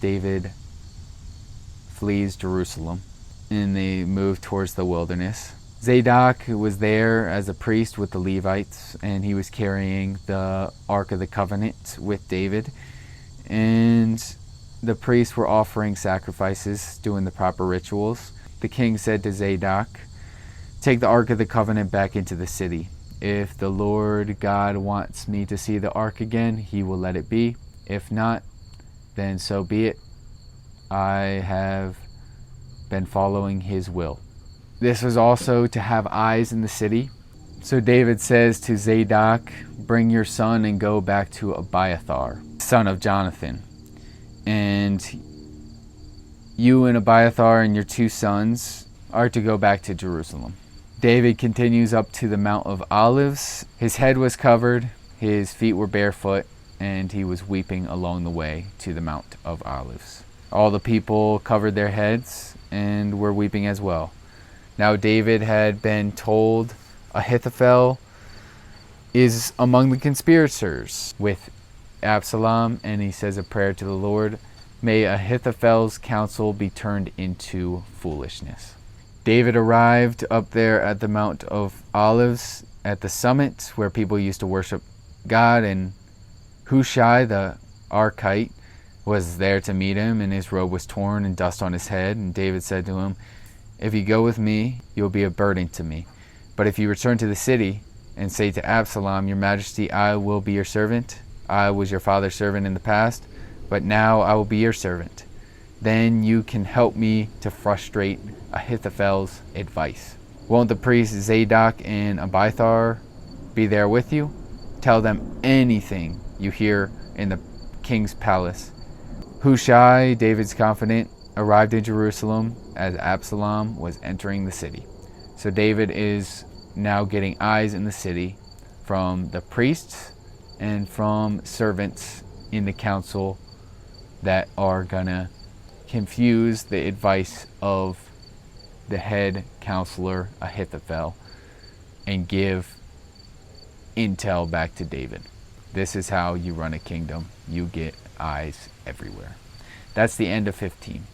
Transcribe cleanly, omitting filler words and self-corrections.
David flees Jerusalem and they move towards the wilderness. Zadok was there as a priest with the Levites, and he was carrying the Ark of the Covenant with David. And the priests were offering sacrifices, doing the proper rituals. The king said to Zadok, "Take the Ark of the Covenant back into the city. If the Lord God wants me to see the Ark again, he will let it be. If not, then so be it. I have been following his will." This was also to have eyes in the city. So David says to Zadok, "Bring your son and go back to Abiathar, son of Jonathan. And you and Abiathar and your 2 sons are to go back to Jerusalem." David continues up to the Mount of Olives. His head was covered, his feet were barefoot, and he was weeping along the way to the Mount of Olives. All the people covered their heads and were weeping as well. Now David had been told Ahithophel is among the conspirators with Absalom, and he says a prayer to the Lord, "May Ahithophel's counsel be turned into foolishness." David arrived up there at the Mount of Olives at the summit where people used to worship God, and Hushai the Archite was there to meet him, and his robe was torn and dust on his head. And David said to him, "If you go with me, you'll be a burden to me. But if you return to the city and say to Absalom, 'Your Majesty, I will be your servant. I was your father's servant in the past, but now I will be your servant,' then you can help me to frustrate Ahithophel's advice. Won't the priests Zadok and Abiathar be there with you? Tell them anything you hear in the king's palace." Hushai, David's confidant, arrived in Jerusalem as Absalom was entering the city. So David is now getting eyes in the city from the priests and from servants in the council that are gonna confuse the advice of the head counselor Ahithophel and give intel back to David. This is how you run a kingdom. You get eyes everywhere. That's the end of 15.